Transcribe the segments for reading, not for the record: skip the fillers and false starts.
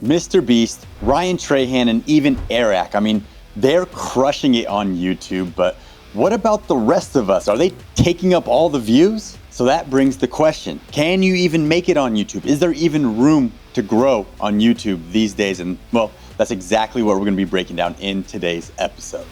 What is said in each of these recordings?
Mr. Beast, Ryan Trahan, and even Eric. I mean, they're crushing it on YouTube, but what about the rest of us? Are they taking up all the views? So that brings the question, can you even make it on YouTube? Is there even room to grow on YouTube these days? And well, that's exactly what we're gonna be breaking down in today's episode.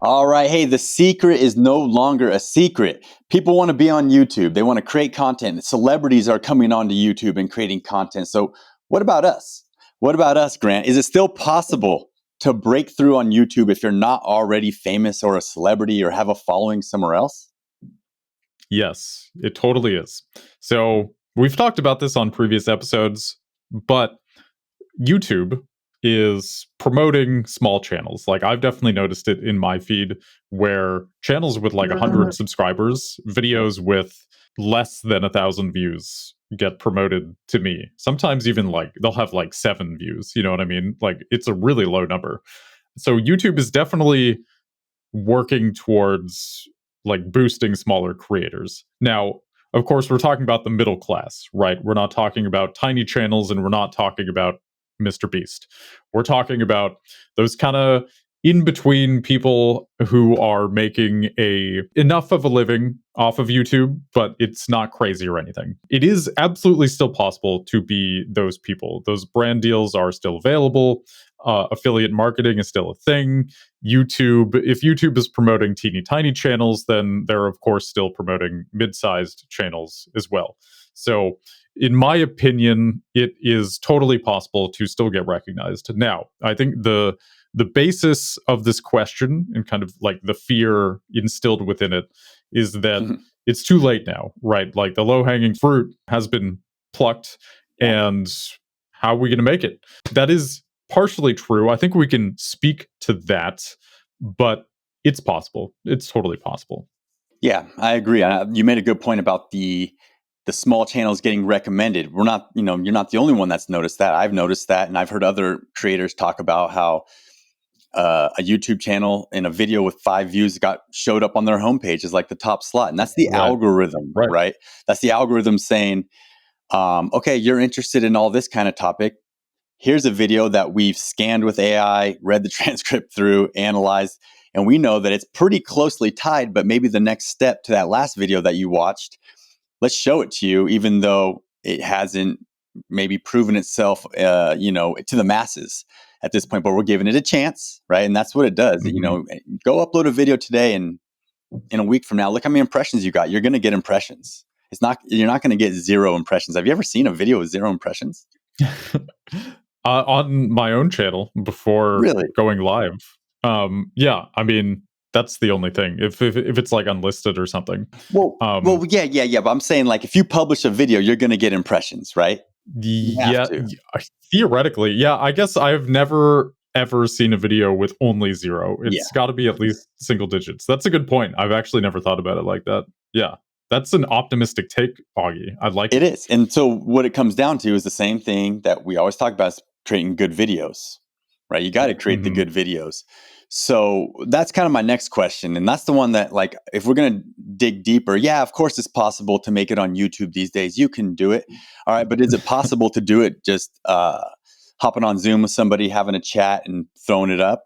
All right, hey, the secret is no longer a secret. People want to be on YouTube. They want to create content. Celebrities are coming onto YouTube and creating content. So what about us? What about us, Grant? Is it still possible to break through on YouTube if you're not already famous or a celebrity or have a following somewhere else? Yes, it totally is. So we've talked about this on previous episodes, but YouTube is promoting small channels. Like I've definitely noticed it in my feed where channels with like 100 subscribers, videos with less than 1,000 views get promoted to me. Sometimes even like they'll have like 7 views, you know what I mean? Like it's a really low number. So YouTube is definitely working towards like boosting smaller creators. Now, of course, we're talking about the middle class, right? We're not talking about tiny channels and we're not talking about Mr. Beast. We're talking about those kind of in between people who are making enough of a living off of YouTube, but it's not crazy or anything. It is absolutely still possible to be those people. Those brand deals are still available. Affiliate marketing is still a thing. YouTube, if YouTube is promoting teeny tiny channels, then they're of course still promoting mid-sized channels as well. So in my opinion, it is totally possible to still get recognized. Now, I think the basis of this question and kind of like the fear instilled within it is that it's too late now, right? Like the low-hanging fruit has been plucked, and how are we going to make it? That is partially true. I think we can speak to that, but it's possible. It's totally possible. Yeah, I agree. You made a good point about the small channels getting recommended. We're not, you're not the only one that's noticed that. I've noticed that, and I've heard other creators talk about how a YouTube channel in a video with 5 views showed up on their homepage as like the top slot, and that's the algorithm, right? That's the algorithm saying, okay, you're interested in all this kind of topic. Here's a video that we've scanned with AI, read the transcript through, analyzed, and we know that it's pretty closely tied, but maybe the next step to that last video that you watched, let's show it to you, even though it hasn't maybe proven itself, to the masses at this point, but we're giving it a chance, right? And that's what it does. Go upload a video today, and in a week from now, look how many impressions you got. You're going to get impressions. You're not going to get 0 impressions. Have you ever seen a video with 0 impressions? On my own channel before going live. Yeah, I mean, that's the only thing. If it's like unlisted or something. Well, yeah. But I'm saying, like, if you publish a video, you're going to get impressions, right? Yeah, theoretically, yeah. I guess I've never ever seen a video with only 0. It's got to be at least single digits. That's a good point. I've actually never thought about it like that. Yeah. That's an optimistic take, Augie. I like it. It is. And so what it comes down to is the same thing that we always talk about, is creating good videos, right? You got to create the good videos. So that's kind of my next question. And that's the one that, like, if we're going to dig deeper, yeah, of course it's possible to make it on YouTube these days. You can do it. All right. But is it possible to do it just hopping on Zoom with somebody, having a chat and throwing it up?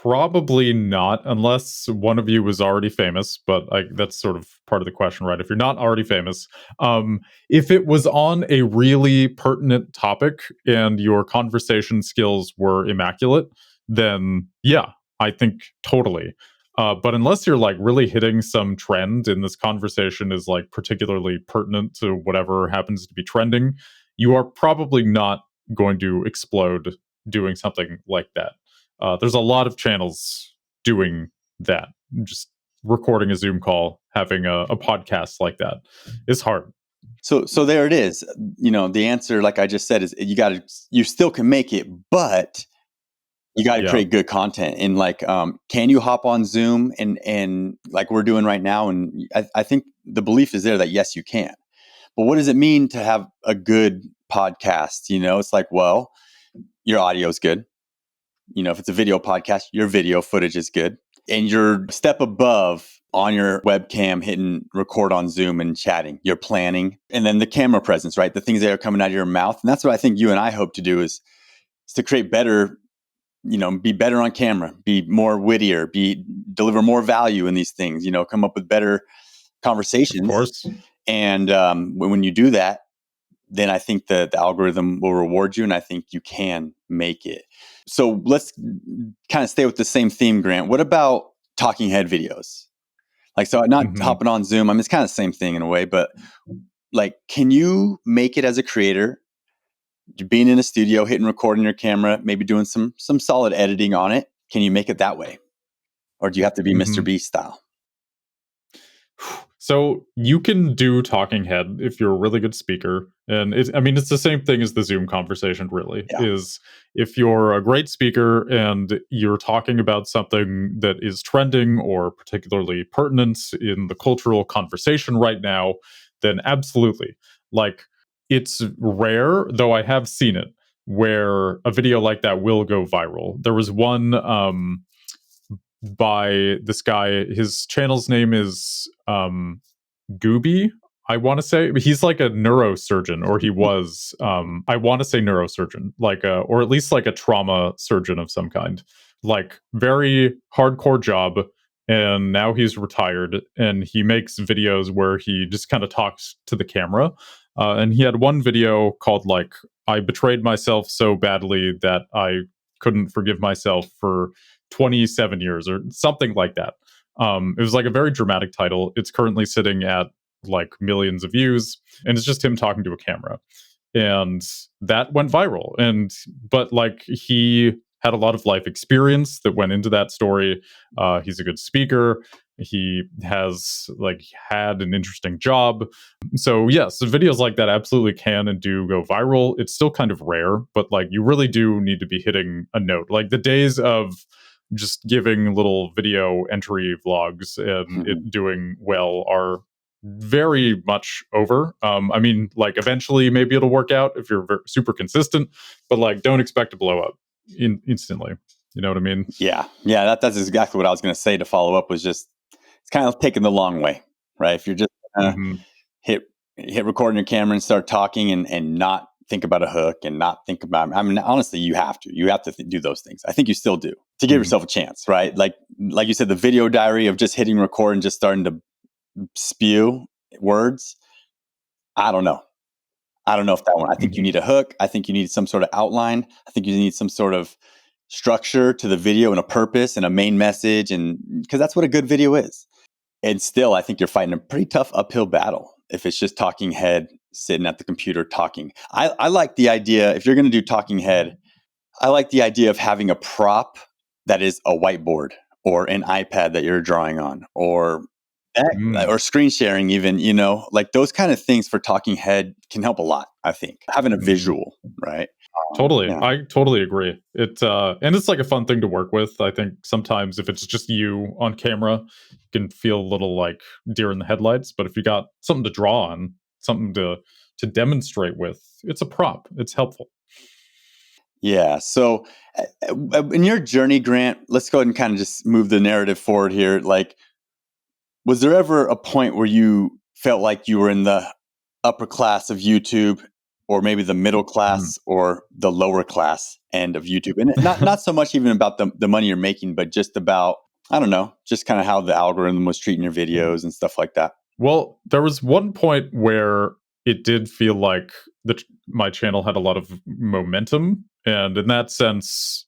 Probably not, unless one of you was already famous, but that's sort of part of the question, right? If you're not already famous, if it was on a really pertinent topic and your conversation skills were immaculate, then yeah, I think totally. But unless you're like really hitting some trend and this conversation is like particularly pertinent to whatever happens to be trending, you are probably not going to explode doing something like that. There's a lot of channels doing that. Just recording a Zoom call, having a podcast like that is hard. So there it is. The answer, like I just said, is you still can make it, but you got to create good content. And like, can you hop on Zoom and like we're doing right now? And I think the belief is there that yes, you can. But what does it mean to have a good podcast? It's like, well, your audio is good. If it's a video podcast, your video footage is good. And you're a step above on your webcam, hitting record on Zoom and chatting. You're planning. And then the camera presence, right? The things that are coming out of your mouth. And that's what I think you and I hope to do is to create better, be better on camera, be more wittier, deliver more value in these things, come up with better conversations. Of course. And when you do that, then I think the algorithm will reward you, and I think you can make it. So let's kind of stay with the same theme, Grant. What about talking head videos? Like, so not hopping on Zoom. I mean, it's kind of the same thing in a way, but like, can you make it as a creator, being in a studio, hitting record on your camera, maybe doing some solid editing on it? Can you make it that way? Or do you have to be Mr. Beast style? So you can do talking head if you're a really good speaker. And it's the same thing as the Zoom conversation, really, is if you're a great speaker and you're talking about something that is trending or particularly pertinent in the cultural conversation right now, then absolutely. Like, it's rare, though I have seen it, where a video like that will go viral. There was one by this guy. His channel's name is Gooby, I want to say. He's like a neurosurgeon, or he was. I want to say neurosurgeon, or at least like a trauma surgeon of some kind. Like, very hardcore job, and now he's retired, and he makes videos where he just kind of talks to the camera. And he had one video called like, "I betrayed myself so badly that I couldn't forgive myself for 27 years," or something like that. It was like a very dramatic title. It's currently sitting at like millions of views, and it's just him talking to a camera. And that went viral. But like, he had a lot of life experience that went into that story. He's a good speaker. He has had an interesting job. So yes, videos like that absolutely can and do go viral. It's still kind of rare, but like, you really do need to be hitting a note. Like, the days of just giving little video entry vlogs and it doing well are very much over. Eventually maybe it'll work out if you're super consistent, but like, don't expect to blow up instantly. You know what I mean? Yeah. That's exactly what I was going to say to follow up. Was just, it's kind of taking the long way, right? If you're just hit record on your camera and start talking and not think about a hook and not think about, honestly, you have to do those things. I think you still do, to give yourself a chance, right? Like you said, the video diary of just hitting record and just starting to spew words. I don't know if that one. I think you need a hook. I think you need some sort of outline. I think you need some sort of structure to the video and a purpose and a main message, and because that's what a good video is. And still, I think you're fighting a pretty tough uphill battle if it's just talking head sitting at the computer talking. I like the idea, if you're going to do talking head, I like the idea of having a prop that is a whiteboard or an iPad that you're drawing on, or screen sharing even, like those kind of things for talking head can help a lot, I think. Having a visual, right? Totally. Yeah. I totally agree. And it's like a fun thing to work with. I think sometimes if it's just you on camera, you can feel a little like deer in the headlights. But if you got something to draw on, something to demonstrate with, it's a prop. It's helpful. Yeah. So in your journey, Grant, let's go ahead and kind of just move the narrative forward here. Like, was there ever a point where you felt like you were in the upper class of YouTube, or maybe the middle class or the lower class end of YouTube? And not so much even about the money you're making, but just about, I don't know, just kind of how the algorithm was treating your videos and stuff like that. Well, there was one point where it did feel like my channel had a lot of momentum. And in that sense,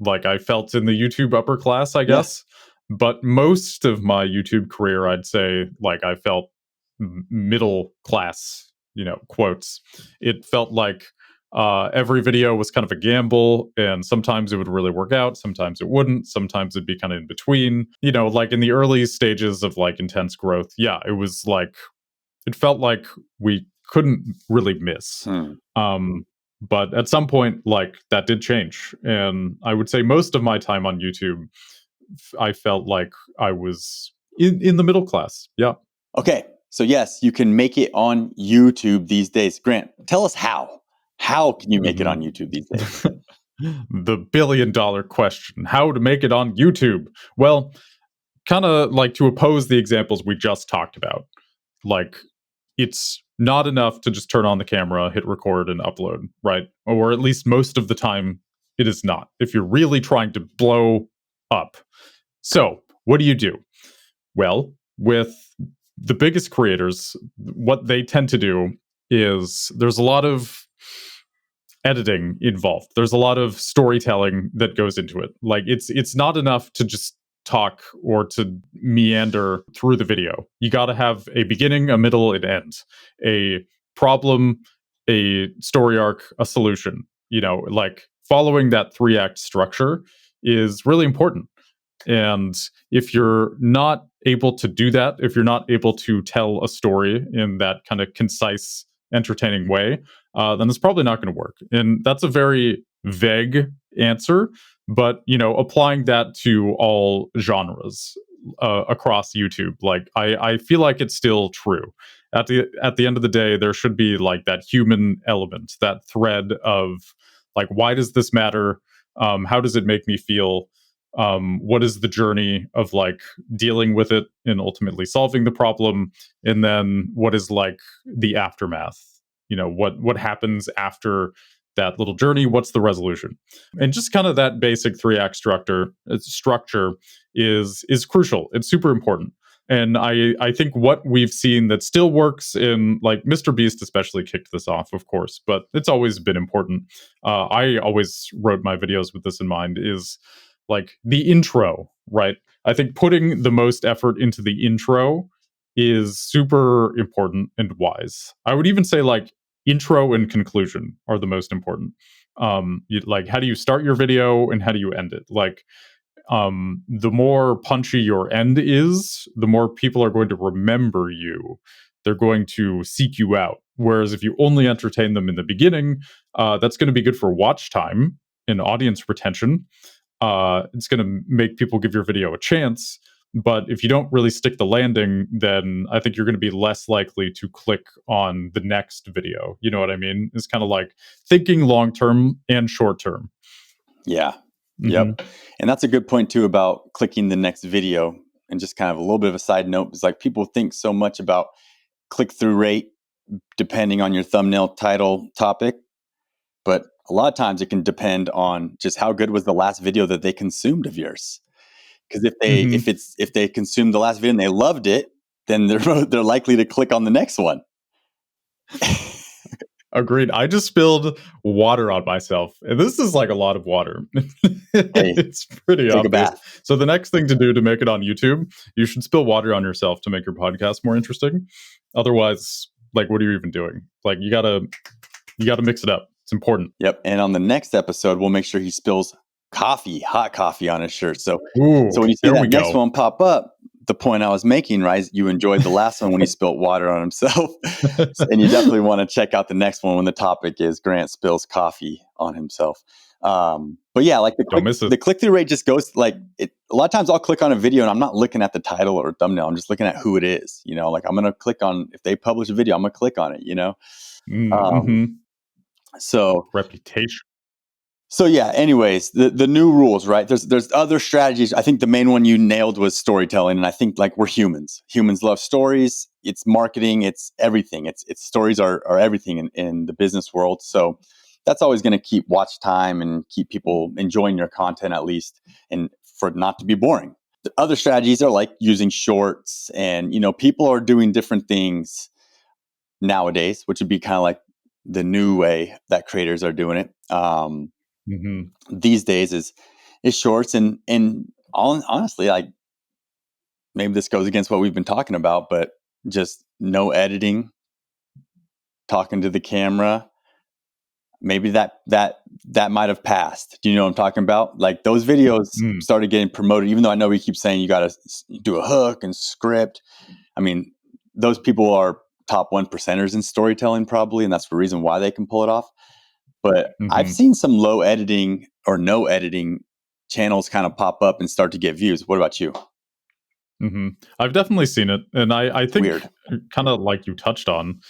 like, I felt in the YouTube upper class, I guess. Yeah. But most of my YouTube career, I'd say, like, I felt middle class, quotes. It felt like every video was kind of a gamble, and sometimes it would really work out, sometimes it wouldn't, sometimes it'd be kind of in between. Like in the early stages of like intense growth, yeah, it was like, it felt like we couldn't really miss. But at some point, like, that did change. And I would say most of my time on YouTube, I felt like I was in the middle class. Yeah. Okay. So yes, you can make it on YouTube these days. Grant, tell us how. How can you make it on YouTube these days? The $1 billion question: how to make it on YouTube? Well, kind of like to oppose the examples we just talked about. Like, it's not enough to just turn on the camera, hit record, and upload, right? Or at least most of the time, it is not. If you're really trying to blow up. So, what do you do? Well, with the biggest creators, what they tend to do is there's a lot of editing involved. There's a lot of storytelling that goes into it. Like, it's not enough to just talk or to meander through the video. You got to have a beginning, a middle, and end. A problem, a story arc, a solution. Like following that 3-act structure is really important. And if you're not able to do that, if you're not able to tell a story in that kind of concise, entertaining way, then it's probably not going to work. And that's a very vague answer, but applying that to all genres across YouTube, like I feel like it's still true. At the end of the day, there should be like that human element, that thread of like, why does this matter? How does it make me feel? What is the journey of like dealing with it and ultimately solving the problem, and then what is like the aftermath? What happens after that little journey? What's the resolution? And just kind of that basic 3-act structure is crucial. It's super important. And I think what we've seen that still works, in like Mr. Beast especially kicked this off, of course, but it's always been important. I always wrote my videos with this in mind, is like the intro, right? I think putting the most effort into the intro is super important and wise. I would even say like intro and conclusion are the most important. Like, how do you start your video and how do you end it? Like, the more punchy your end is, the more people are going to remember you. They're going to seek you out. Whereas if you only entertain them in the beginning, that's going to be good for watch time and audience retention. It's going to make people give your video a chance. But if you don't really stick the landing, then I think you're going to be less likely to click on the next video. You know what I mean? It's kind of like thinking long term and short term. Yeah. Yep. And that's a good point too about clicking the next video. And just kind of a little bit of a side note is like, people think so much about click-through rate depending on your thumbnail, title, topic, but a lot of times it can depend on just how good was the last video that they consumed of yours. Because if they consumed the last video and they loved it, then they're likely to click on the next one. Agreed. I just spilled water on myself, and this is like a lot of water. It's pretty take obvious. A bath. So the next thing to do to make it on YouTube, you should spill water on yourself to make your podcast more interesting. Otherwise, like, what are you even doing? Like, you gotta mix it up. It's important. Yep. And on the next episode, we'll make sure he spills hot coffee on his shirt. So when you see that next one pop up, the point I was making, right? You enjoyed the last one when he spilled water on himself. And you definitely want to check out the next one when the topic is Grant spills coffee on himself. But yeah, like the click-through rate just goes like it. A lot of times I'll click on a video and I'm not looking at the title or thumbnail. I'm just looking at who it is. Like I'm going to click on, if they publish a video, I'm going to click on it, So reputation. So yeah, anyways, the new rules, right? There's other strategies. I think the main one you nailed was storytelling. And I think like we're humans. Humans love stories. It's marketing. It's everything. It's stories are everything in the business world. So that's always going to keep watch time and keep people enjoying your content, at least, and for it not to be boring. The other strategies are like using shorts, and people are doing different things nowadays, which would be kind of like the new way that creators are doing it. These days is shorts, and honestly, like, maybe this goes against what we've been talking about, but just no editing, talking to the camera. Maybe that might have passed. Do you know what I'm talking about? Like, those videos started getting promoted, even though I know we keep saying you got to do a hook and script. I mean, those people are top 1%ers in storytelling probably, and that's the reason why they can pull it off. But I've seen some low editing or no editing channels kind of pop up and start to get views. What about you? I've definitely seen it. And I think, kind of like you touched on,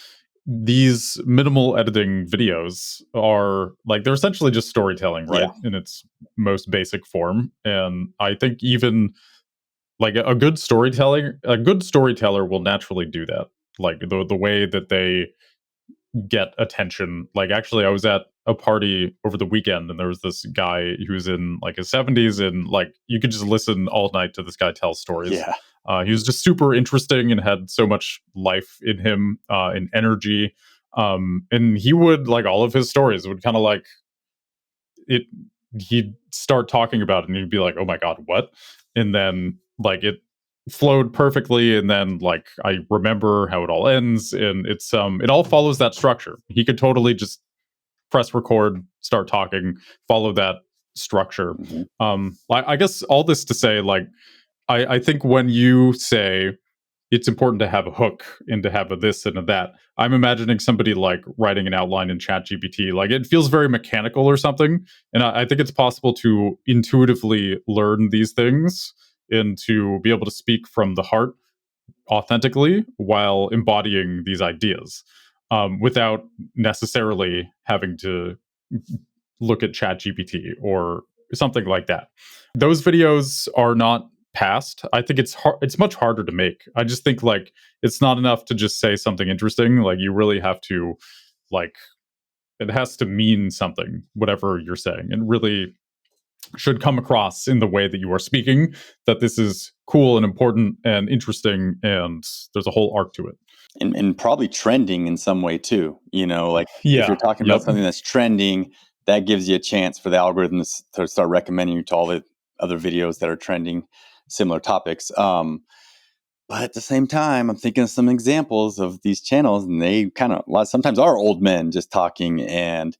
these minimal editing videos are like, they're essentially just storytelling, right? In its most basic form. And I think even like a good storyteller will naturally do that. Like the way that they get attention. Like actually, I was at a party over the weekend, and there was this guy who's in like his 70s, and like you could just listen all night to this guy tell stories. Yeah. He was just super interesting and had so much life in him and energy. And he would like all of his stories would kind of like it. He'd start talking about it, and he'd be like, "Oh my god, what?" And then like it flowed perfectly, and then like I remember how it all ends, and it's it all follows that structure. He could totally just press record, start talking, follow that structure. Mhm. I guess all this to say, like, I think when you say it's important to have a hook and to have a this and a that, I'm imagining somebody like writing an outline in ChatGPT. Like it feels very mechanical or something. And I think it's possible to intuitively learn these things and to be able to speak from the heart authentically while embodying these ideas without necessarily having to look at ChatGPT or something like that. Those videos are not past. I think it's much harder to make. I just think like it's not enough to just say something interesting. Like you really have to like it has to mean something, whatever you're saying, and really should come across in the way that you are speaking that this is cool and important and interesting and there's a whole arc to it. And probably trending in some way too. Like if you're Yeah. talking about Yep. something that's trending, that gives you a chance for the algorithms to start recommending you to all the other videos that are trending similar topics. But at the same time, I'm thinking of some examples of these channels, and they kind of sometimes are old men just talking, and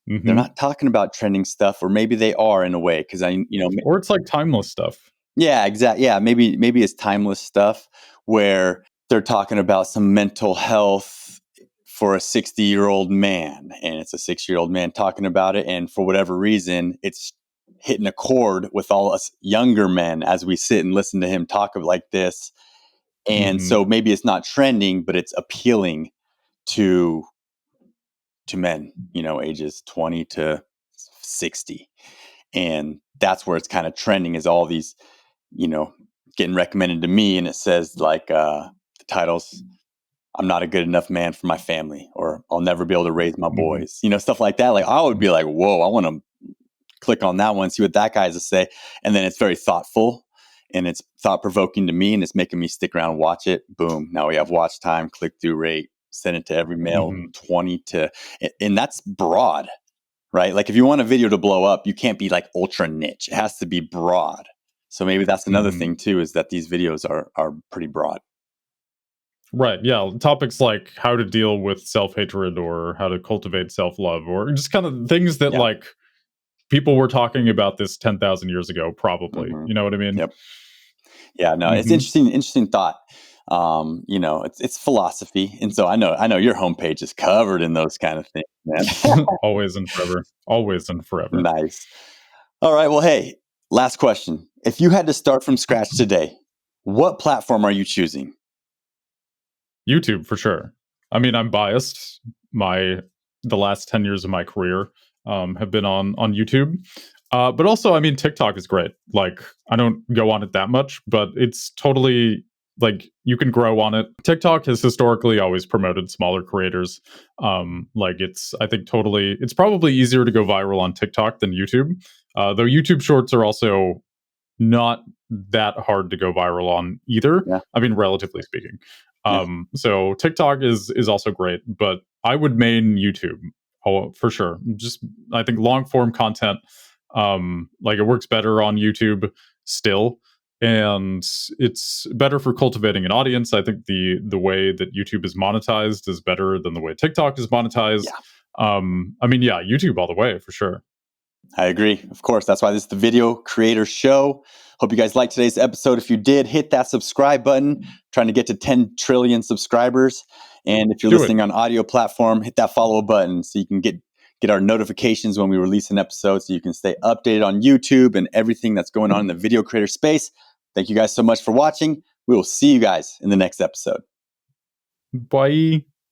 they're Hmm. not talking about trending stuff, or maybe they are in a way because Or it's like timeless stuff. yeah, exactly. Yeah, maybe it's timeless stuff where they're talking about some mental health for a 60-year-old man, and it's a 6-year-old man talking about it, and for whatever reason, it's hitting a chord with all us younger men as we sit and listen to him talk like this. And Hmm. so maybe it's not trending, but it's appealing to men, ages 20 to 60. And that's where it's kind of trending, is all these, you know, getting recommended to me, and it says like the titles, "I'm not a good enough man for my family," or "I'll never be able to raise my Hmm. boys," stuff like that. Like I would be like, whoa, I want to click on that one, see what that guy has to say. And then it's very thoughtful and it's thought provoking to me, and it's making me stick around and watch it. Boom. Now we have watch time, click through rate, send it to every male, Hmm. 20 to, and that's broad, right? Like if you want a video to blow up, you can't be like ultra niche. It has to be broad. So maybe that's another Hmm. thing too, is that these videos are pretty broad. Right. Yeah. Topics like how to deal with self hatred or how to cultivate self love or just kind of things that Yeah. like people were talking about this 10,000 years ago, probably. Mm-hmm. You know what I mean? Yep. Yeah, no, it's Hmm. interesting thought. It's philosophy, and so I know your homepage is covered in those kind of things, man. Always and forever. Always and forever. Nice. All right, well, hey, last question. If you had to start from scratch today, what platform are you choosing? YouTube for sure. I mean, I'm biased. The last 10 years of my career have been on YouTube. But also, I mean, TikTok is great. Like, I don't go on it that much, but it's totally like you can grow on it. TikTok has historically always promoted smaller creators. Like, I think it's probably easier to go viral on TikTok than YouTube. Though YouTube Shorts are also not that hard to go viral on either. Yeah, I mean, relatively speaking. yeah, So TikTok is also great, but I would main YouTube. Oh, for sure. Just I think long form content, like it works better on YouTube still, and it's better for cultivating an audience. I think the way that YouTube is monetized is better than the way TikTok is monetized. yeah. I mean, yeah, YouTube all the way for sure. I agree. Of course, that's why this is the Video Creator Show. Hope you guys liked today's episode. If you did, hit that subscribe button. Trying to get to 10 trillion subscribers. And if you're Do it. listening on audio platform, hit that follow button so you can get our notifications when we release an episode, so you can stay updated on YouTube and everything that's going on in the video creator space. Thank you guys so much for watching. We will see you guys in the next episode. Bye.